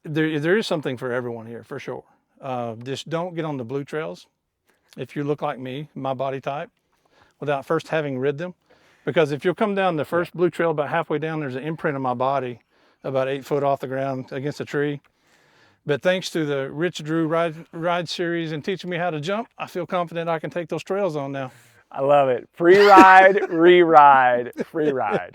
There is something for everyone here, for sure. Just don't get on the blue trails if you look like me, my body type, without first having rid them. Because if you'll come down the first blue trail, about halfway down, there's an imprint of my body about 8 foot off the ground against a tree. But thanks to the Rich Drew ride series and teaching me how to jump, I feel confident I can take those trails on now. I love it. Free ride, re-ride, free ride.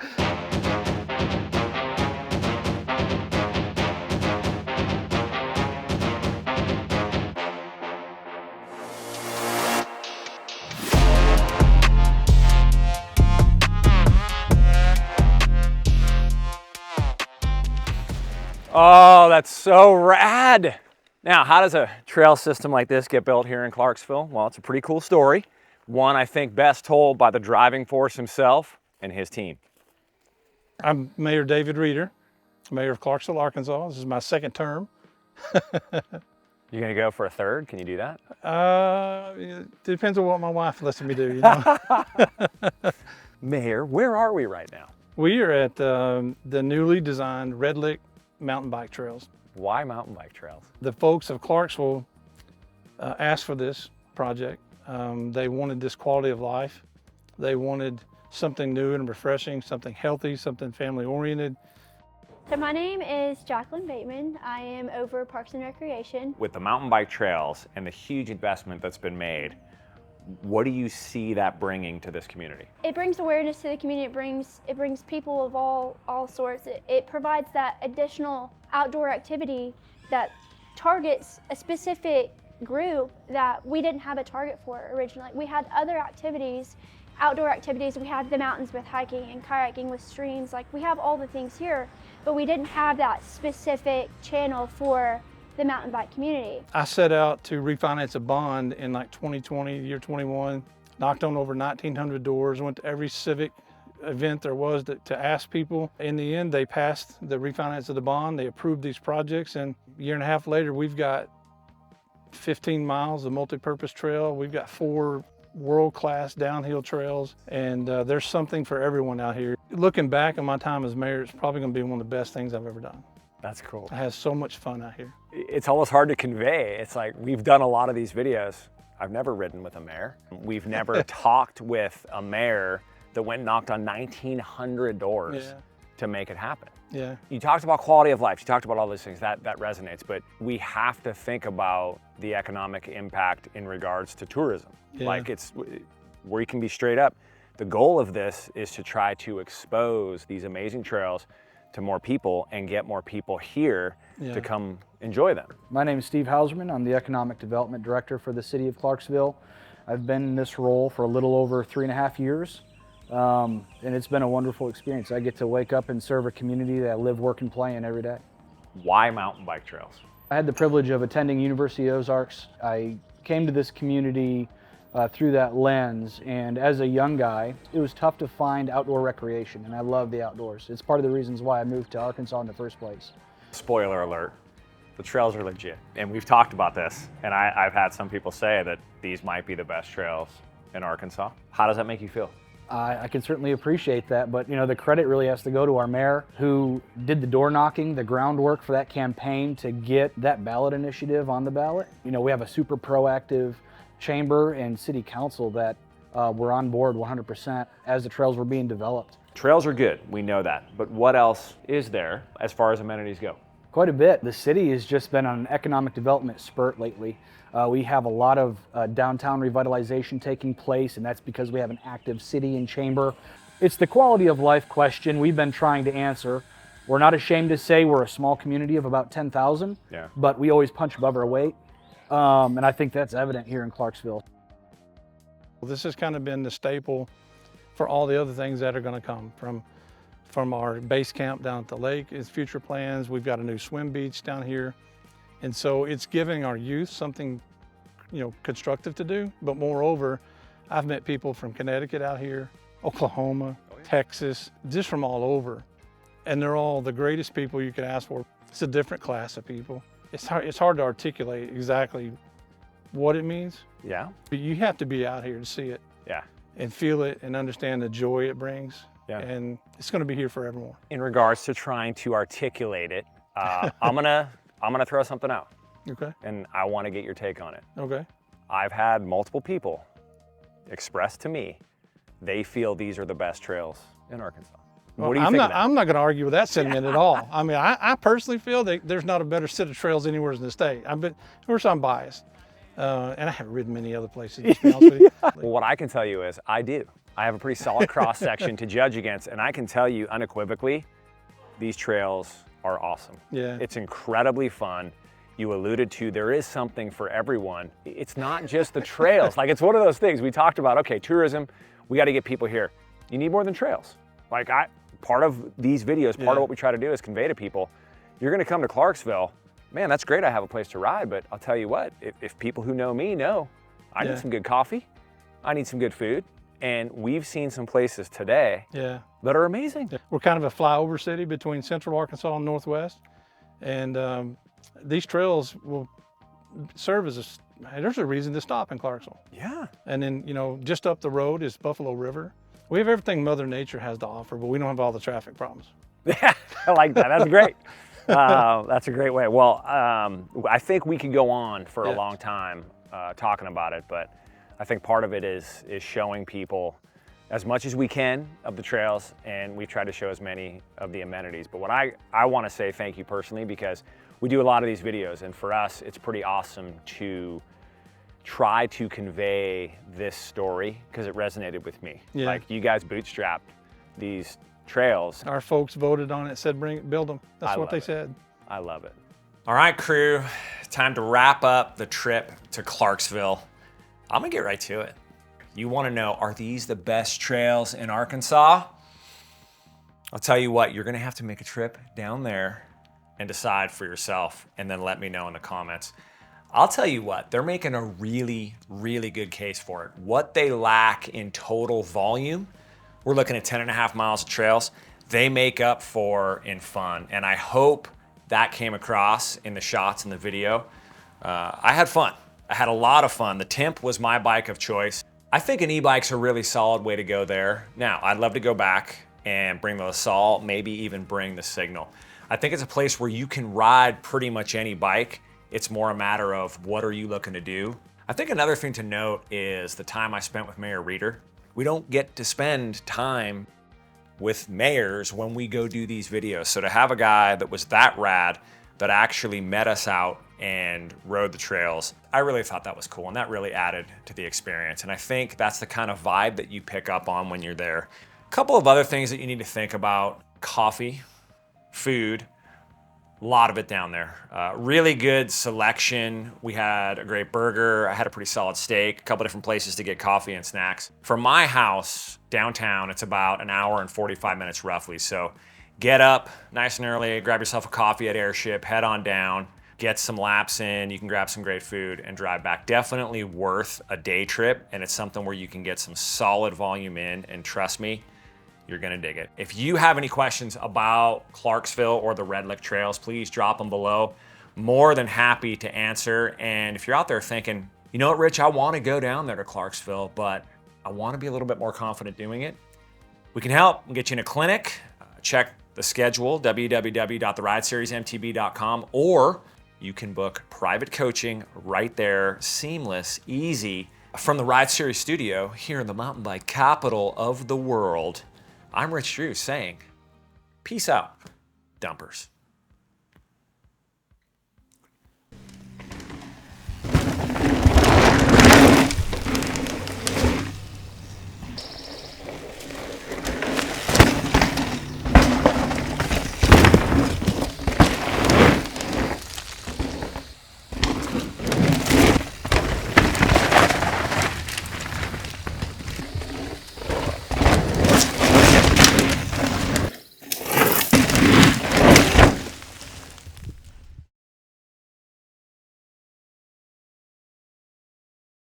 Oh, that's so rad. Now, how does a trail system like this get built here in Clarksville? Well, it's a pretty cool story. One, I think, best told by the driving force himself and his team. I'm Mayor David Reeder, Mayor of Clarksville, Arkansas. This is my second term. You gonna go for a third? Can you do that? It depends on what my wife lets me do, you know. Mayor, where are we right now? We are at the newly designed Red Lick mountain bike trails. Why mountain bike trails? The folks of Clarksville asked for this project. They wanted this quality of life. They wanted something new and refreshing, something healthy, something family oriented. So my name is Jacqueline Bateman. I am over Parks and Recreation. With the mountain bike trails and the huge investment that's been made, what do you see that bringing to this community? It brings awareness to the community. It brings people of all sorts. It provides that additional outdoor activity that targets a specific group that we didn't have a target for originally. We had other activities, outdoor activities. We had the mountains with hiking and kayaking with streams. Like, we have all the things here, but we didn't have that specific channel for the mountain bike community. I set out to refinance a bond in like 2020, year 21, knocked on over 1,900 doors, went to every civic event there was to ask people. In the end, they passed the refinance of the bond. They approved these projects, and a year and a half later, we've got 15 miles of multi-purpose trail. We've got 4 world-class downhill trails, and there's something for everyone out here. Looking back on my time as mayor, it's probably gonna be one of the best things I've ever done. That's cool. I had so much fun out here. It's almost hard to convey. It's like, we've done a lot of these videos. I've never ridden with a mayor. We've never talked with a mayor that went and knocked on 1,900 doors to make it happen. Yeah. You talked about quality of life. You talked about all these things. That resonates, but we have to think about the economic impact in regards to tourism. Yeah. Like, it's where you can be straight up. The goal of this is to try to expose these amazing trails to more people and get more people here to come enjoy them. My name is Steve Hauserman. I'm the Economic Development Director for the City of Clarksville. I've been in this role for a little over 3.5 years, and it's been a wonderful experience. I get to wake up and serve a community that I live, work, and play in every day. Why mountain bike trails? I had the privilege of attending University of Ozarks. I came to this community through that lens, and as a young guy, it was tough to find outdoor recreation, and I love the outdoors. It's part of the reasons why I moved to Arkansas in the first place. Spoiler alert, the trails are legit, and we've talked about this, and I've had some people say that these might be the best trails in Arkansas. How does that make you feel? I can certainly appreciate that, but you know, the credit really has to go to our mayor, who did the door knocking, the groundwork for that campaign to get that ballot initiative on the ballot. You know, we have a super proactive chamber and city council that were on board 100% as the trails were being developed. Trails are good, we know that, but what else is there as far as amenities go? Quite a bit. The city has just been on an economic development spurt lately. We have a lot of downtown revitalization taking place, and that's because we have an active city and chamber. It's the quality of life question we've been trying to answer. We're not ashamed to say we're a small community of about 10,000, but we always punch above our weight. And I think that's evident here in Clarksville. This has kind of been the staple for all the other things that are going to come from our base camp down at the lake. Is future plans. We've got a new swim beach down here, and so it's giving our youth something, you know, constructive to do. But moreover, I've met people from Connecticut out here, Oklahoma, Texas, just from all over, and they're all the greatest people you could ask for. It's a different class of people. It's hard to articulate exactly what it means. Yeah. But you have to be out here to see it. Yeah. And feel it and understand the joy it brings. Yeah. And it's going to be here for everyone. In regards to trying to articulate it, I'm gonna I'm gonna throw something out, Okay. and I wanna get your take on it. Okay. I've had multiple people express to me they feel these are the best trails in Arkansas. Well, What do you think of that? I'm not going to argue with that sentiment at all. I mean, I personally feel that there's not a better set of trails anywhere in the state. Of course, I'm biased, and I haven't ridden many other places. To be honest with you. Well, what I can tell you is I do. I have a pretty solid cross section to judge against, and I can tell you unequivocally, these trails are awesome. Yeah. It's incredibly fun. You alluded to there is something for everyone. It's not just the trails. Like, it's one of those things we talked about. Okay, tourism, we got to get people here. You need more than trails. Like, part of these videos, part of what we try to do is convey to people, you're going to come to Clarksville. Man, that's great. I have a place to ride, but I'll tell you what, if people who know me know, I need some good coffee. I need some good food. And we've seen some places today that are amazing. Yeah. We're kind of a flyover city between central Arkansas and northwest. And these trails will serve as there's a reason to stop in Clarksville. Yeah. And then, you know, just up the road is Buffalo River. We have everything Mother Nature has to offer, but we don't have all the traffic problems. Yeah, I like that. That's great. That's a great way. Well, I think we could go on for a long time talking about it, but I think part of it is showing people as much as we can of the trails, and we try to show as many of the amenities. But what I want to say thank you personally, because we do a lot of these videos, and for us, it's pretty awesome to try to convey this story because it resonated with me. Yeah. Like, you guys bootstrapped these trails. Our folks voted on it, said build them. That's what they said. I love it. All right, crew, time to wrap up the trip to Clarksville. I'm gonna get right to it. You wanna know, are these the best trails in Arkansas? I'll tell you what, you're gonna have to make a trip down there and decide for yourself, and then let me know in the comments. I'll tell you what, they're making a really, really good case for it. What they lack in total volume, we're looking at 10.5 miles of trails, they make up for in fun. And I hope that came across in the shots in the video. I had fun. I had a lot of fun. The Timp was my bike of choice. I think an e-bike's a really solid way to go there. Now, I'd love to go back and bring the LaSalle, maybe even bring the Signal. I think it's a place where you can ride pretty much any bike. It's more a matter of what are you looking to do. I think another thing to note is the time I spent with Mayor Reeder. We don't get to spend time with mayors when we go do these videos. So to have a guy that was that rad, that actually met us out and rode the trails, I really thought that was cool, and that really added to the experience. And I think that's the kind of vibe that you pick up on when you're there. A couple of other things that you need to think about: coffee, food, a lot of it down there. Really good selection. We had a great burger. I had a pretty solid steak, a couple different places to get coffee and snacks. From my house downtown, it's about an hour and 45 minutes roughly. So get up nice and early, grab yourself a coffee at Airship, head on down, get some laps in, you can grab some great food and drive back. Definitely worth a day trip, and it's something where you can get some solid volume in, and trust me, you're gonna dig it. If you have any questions about Clarksville or the Red Lick Trails, please drop them below. More than happy to answer. And if you're out there thinking, you know what, Rich, I wanna go down there to Clarksville, but I wanna be a little bit more confident doing it, we can help. We'll get you in a clinic. Check the schedule, www.therideseriesmtb.com, or you can book private coaching right there, seamless, easy, from the Ride Series studio here in the mountain bike capital of the world. I'm Rich Drew saying, peace out, dumpers.